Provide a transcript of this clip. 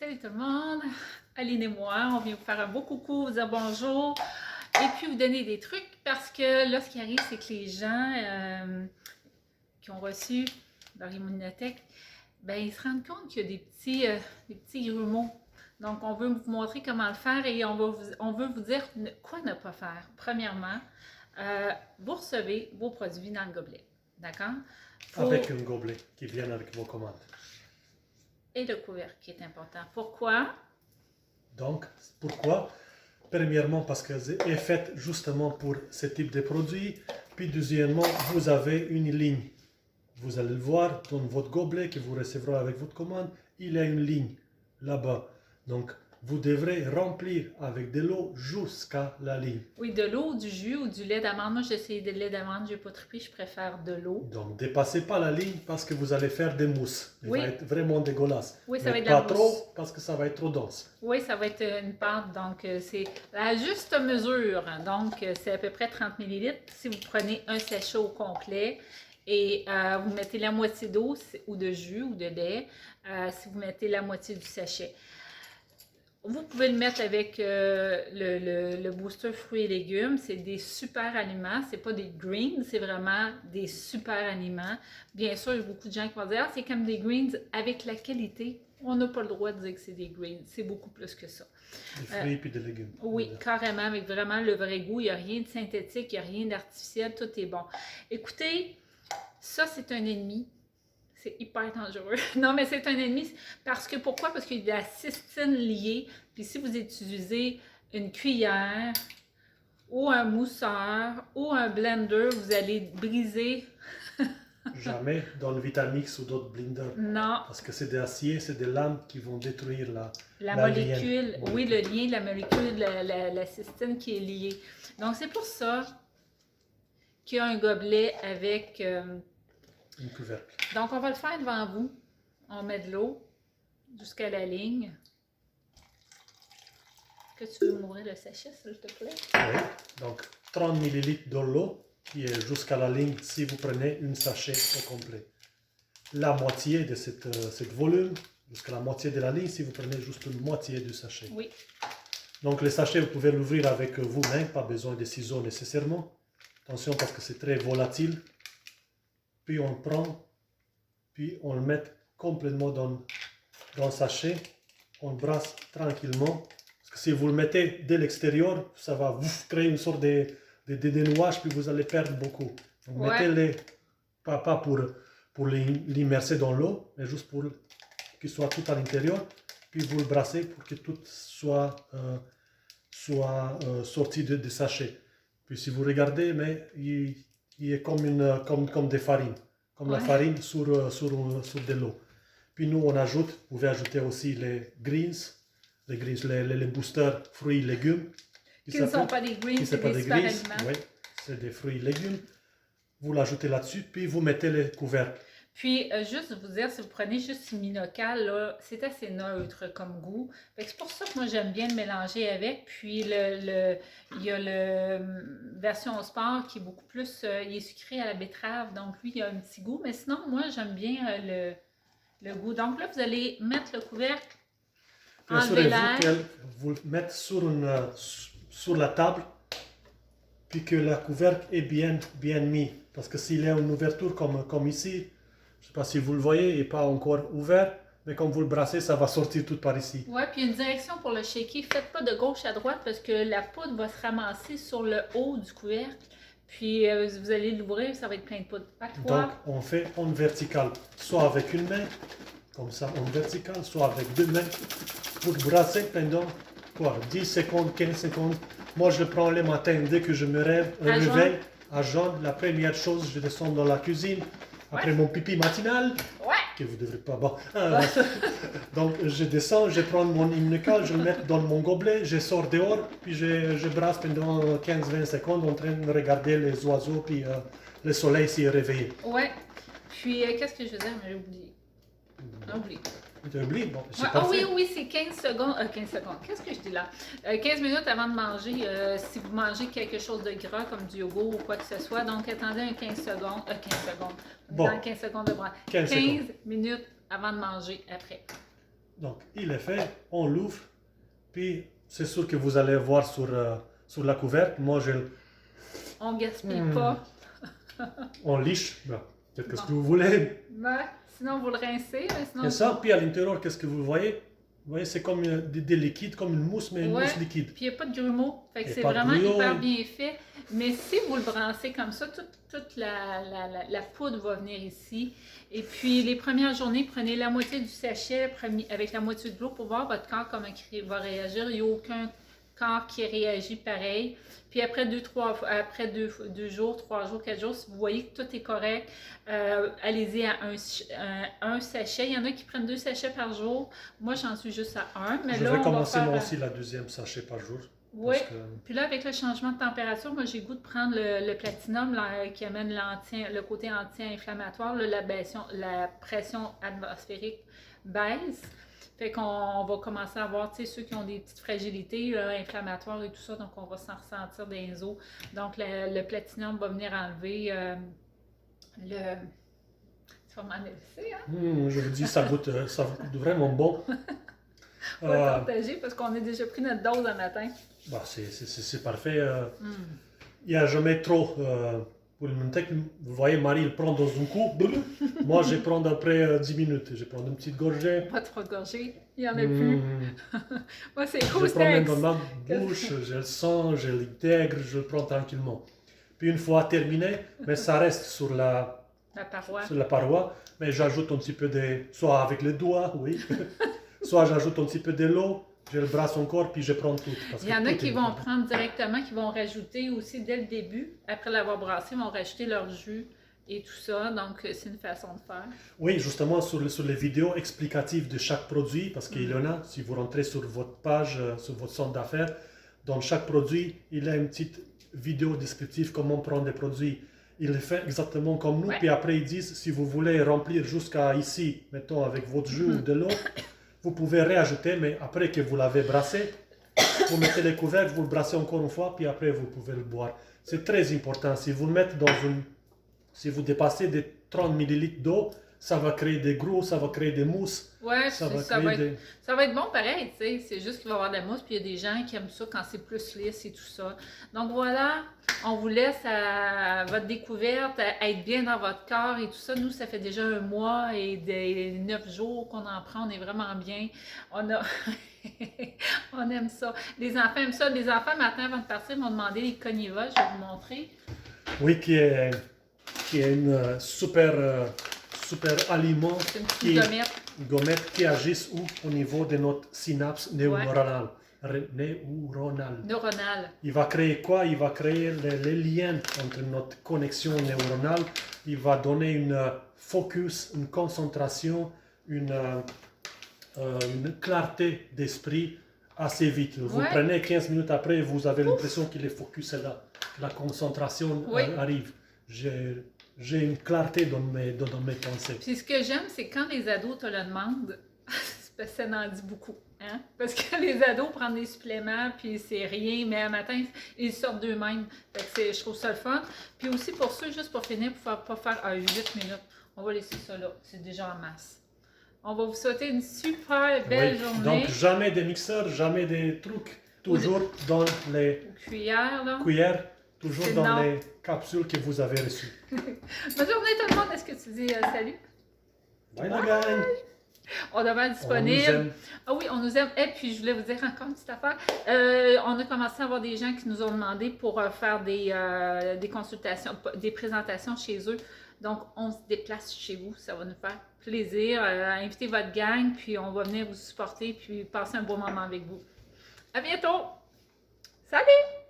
Salut tout le monde, Aline et moi, on vient vous faire un beau coucou, vous dire bonjour et puis vous donner des trucs parce que là ce qui arrive c'est que les gens qui ont reçu leur immunothèque, ben ils se rendent compte qu'il y a des petits grumeaux. Donc on veut vous montrer comment le faire et on veut vous dire quoi ne pas faire. Premièrement, vous recevez vos produits dans le gobelet, d'accord? Avec un gobelet qui vient avec vos commandes. Et le couvercle qui est important. Pourquoi? Donc, pourquoi? Premièrement, parce qu'elle est faite justement pour ce type de produit. Puis deuxièmement, vous avez une ligne. Vous allez le voir dans votre gobelet que vous recevrez avec votre commande. Il y a une ligne là-bas. Donc, vous devrez remplir avec de l'eau jusqu'à la ligne. Oui, de l'eau, du jus ou du lait d'amande. Moi, j'ai essayé de lait d'amande, j'ai pas trippé, je préfère de l'eau. Donc, ne dépassez pas la ligne parce que vous allez faire des mousses. Il va être vraiment dégueulasse. Oui, ça mais va être pas la mousse. trop parce que ça va être trop dense. Oui, ça va être une pâte, donc c'est la juste mesure. Donc, c'est à peu près 30 ml. Si vous prenez un sachet au complet et vous mettez la moitié d'eau ou de jus ou de lait, si vous mettez la moitié du sachet. Vous pouvez le mettre avec le booster fruits et légumes. C'est des super aliments. C'est pas des greens, c'est vraiment des super aliments. Bien sûr, il y a beaucoup de gens qui vont dire « Ah, c'est comme des greens avec la qualité. » On n'a pas le droit de dire que c'est des greens. C'est beaucoup plus que ça. Des fruits et des légumes. Oui, carrément, avec vraiment le vrai goût. Il n'y a rien de synthétique, il n'y a rien d'artificiel. Tout est bon. Écoutez, ça, c'est un ennemi. C'est hyper dangereux. Non, mais c'est un ennemi parce que pourquoi? Parce qu'il y a de la cystine liée. Puis si vous utilisez une cuillère ou un mousseur ou un blender, vous allez briser. Jamais dans le Vitamix ou d'autres blenders. Non. Parce que c'est des aciers, c'est des lames qui vont détruire la molécule. Oui, le lien de la molécule, la cystine qui est liée. Donc c'est pour ça qu'il y a un gobelet avec... une couvercle. Donc, on va le faire devant vous. On met de l'eau jusqu'à la ligne. Est-ce que tu veux m'ouvrir le sachet, s'il te plaît? Oui. Donc, 30 ml de l'eau qui est jusqu'à la ligne si vous prenez un sachet au complet. La moitié de cette volume, jusqu'à la moitié de la ligne si vous prenez juste une moitié du sachet. Oui. Donc, le sachet, vous pouvez l'ouvrir avec vous-même, pas besoin de ciseaux nécessairement. Attention parce que c'est très volatile. Puis on le prend, puis on le met complètement dans le sachet. On le brasse tranquillement. Parce que si vous le mettez de l'extérieur, ça va vous créer une sorte de nuage, puis vous allez perdre beaucoup. Donc mettez-les, pas pour l'immerser dans l'eau, mais juste pour qu'il soit tout à l'intérieur. Puis vous le brassez pour que tout soit sorti du sachet. Puis si vous regardez, mais il est comme des farines, comme la farine sur de l'eau. Puis nous, on ajoute, vous pouvez ajouter aussi les boosters fruits et légumes. Qui ne sont pas des greens, c'est des super aliments. Oui, c'est des fruits et légumes. Vous l'ajoutez là-dessus, puis vous mettez les couvercles. Puis, juste vous dire, si vous prenez juste Minocal, c'est assez neutre comme goût. C'est pour ça que moi, j'aime bien le mélanger avec. Puis, il y a le version sport qui est beaucoup plus, il est sucré à la betterave. Donc, lui, il a un petit goût. Mais sinon, moi, j'aime bien le goût. Donc là, vous allez mettre le couvercle, enlever l'air. Vous le mettez sur la table, puis que la couvercle est bien mis. Parce que s'il y a une ouverture comme ici, je ne sais pas si vous le voyez, il n'est pas encore ouvert, mais comme vous le brassez, ça va sortir tout par ici. Oui, puis une direction pour le shaker. Faites pas de gauche à droite parce que la poudre va se ramasser sur le haut du couvercle. Puis vous allez l'ouvrir, ça va être plein de poudre. Donc on fait en vertical, soit avec une main, comme ça en vertical, soit avec deux mains. Vous le brassez pendant 10 secondes, 15 secondes. Moi je le prends le matin dès que je me réveille. À jeun, la première chose, je descends dans la cuisine. Après mon pipi matinal, que vous ne devrez pas boire. Donc je descends, je prends mon Immunocal, je le mets dans mon gobelet, je sors dehors, puis je brasse pendant 15-20 secondes en train de regarder les oiseaux, puis le soleil s'y est réveillé. Ouais. Puis qu'est-ce que je veux dire? J'ai oublié. Oublié. Tu as oublié? Bon, c'est oui, c'est 15 secondes. 15 secondes. Qu'est-ce que je dis là? 15 minutes avant de manger, si vous mangez quelque chose de gras comme du yogourt ou quoi que ce soit. Donc, attendez un 15 secondes. 15 secondes. Bon. Dans 15 secondes de bras. 15 minutes avant de manger après. Donc, il est fait, on l'ouvre, puis c'est sûr que vous allez voir sur la couvercle. Moi, On gaspille pas. on liche, ben, faites ce Bon. que vous voulez. Ben, sinon, vous le rincez. Mais sinon, Et ça, puis à l'intérieur, qu'est-ce que vous voyez? Vous voyez, c'est comme des liquides, comme une mousse, mais une mousse liquide. Puis il n'y a pas de grumeaux. Fait que Et c'est pas de vraiment grumeaux. hyper bien fait. Mais si vous le brassez comme ça, toute la poudre va venir ici. Et puis, les premières journées, prenez la moitié du sachet avec la moitié de l'eau pour voir votre corps comment il va réagir. Il n'y a aucun corps qui réagit pareil. Puis après 2 jours, 3 jours, 4 jours, si vous voyez que tout est correct, allez-y à un sachet. Il y en a qui prennent 2 sachets par jour. Moi, j'en suis juste à 1. Mais Je là, vais on commencer va faire... moi aussi la deuxième sachet par jour. Oui. Parce que... Puis là, avec le changement de température, moi, j'ai le goût de prendre le platinum là, qui amène le côté anti-inflammatoire. La pression atmosphérique baisse. Fait qu'on va commencer à voir, tu sais, ceux qui ont des petites fragilités là, inflammatoires et tout ça, donc on va s'en ressentir dans les os. Donc, le platinum va venir enlever le... Tu vas m'en laisser, hein? je vous dis, ça goûte vraiment bon. On va partager parce qu'on a déjà pris notre dose un matin. Bah, c'est parfait. Il n'y a jamais trop. Pour une tech, vous voyez, Marie, il prend dans un coup. Moi, je prends après 10 minutes. Je prends une petite gorgée. Pas trop de gorgée, il n'y en a plus. Moi, c'est cool, je prends même dans ma bouche, je le sens, je l'intègre, je le prends tranquillement. Puis une fois terminé, mais ça reste sur la paroi. Mais j'ajoute un petit peu soit avec les doigts, oui. Soit j'ajoute un petit peu de l'eau, je le brasse encore, puis je prends tout. Il y en a qui vont prendre directement, qui vont rajouter aussi dès le début, après l'avoir brassé, ils vont rajouter leur jus et tout ça. Donc, c'est une façon de faire. Oui, justement, sur les vidéos explicatives de chaque produit, parce qu'il y en a, si vous rentrez sur votre page, sur votre centre d'affaires, dans chaque produit, il y a une petite vidéo descriptive comment prendre les produits. Il le fait exactement comme nous, puis après ils disent, si vous voulez remplir jusqu'à ici, mettons avec votre jus ou de l'eau, vous pouvez réajouter, mais après que vous l'avez brassé, vous mettez les couvercles, vous le brassez encore une fois, puis après vous pouvez le boire. C'est très important. Si vous le mettez si vous dépassez des 30 ml d'eau, ça va créer des gros, ça va créer des mousses. Ouais, ça va être bon pareil, tu sais. C'est juste qu'il va y avoir de la mousse, puis il y a des gens qui aiment ça quand c'est plus lisse et tout ça. Donc voilà, on vous laisse à votre découverte, à être bien dans votre corps et tout ça. Nous, ça fait déjà 1 mois et des 9 jours qu'on en prend. On est vraiment bien. On aime ça. Les enfants aiment ça. Les enfants, matin, avant de partir, m'ont demandé les Coniva. Je vais vous montrer. Oui, qui est une super aliment. C'est une petite gommette qui agissent au niveau de notre synapse neuronale. Il va créer quoi? Il va créer les liens entre notre connexion neuronale. Il va donner une focus, une concentration, une clarté d'esprit assez vite. Vous prenez 15 minutes après, vous avez l'impression que le focus est là, que la concentration arrive. J'ai une clarté dans mes pensées. Puis ce que j'aime, c'est quand les ados te le demandent, parce que ça en dit beaucoup. Hein? Parce que les ados prennent des suppléments, puis c'est rien, mais un matin, ils sortent d'eux-mêmes. Fait que je trouve ça le fun. Puis aussi pour ceux, juste pour finir, pour pas faire 8 minutes, on va laisser ça là. C'est déjà en masse. On va vous souhaiter une super belle journée. Donc jamais des mixeurs, jamais des trucs. Toujours dans les cuillères. Toujours dans les capsules que vous avez reçues. Bonne journée tout le monde. Est-ce que tu dis salut? Bye la gang! On devrait être disponible. Ah oui, on nous aime. Et puis, je voulais vous dire encore une petite affaire. On a commencé à avoir des gens qui nous ont demandé pour faire des consultations, des présentations chez eux. Donc, on se déplace chez vous. Ça va nous faire plaisir. Invitez votre gang, puis on va venir vous supporter, puis passer un beau moment avec vous. À bientôt! Salut!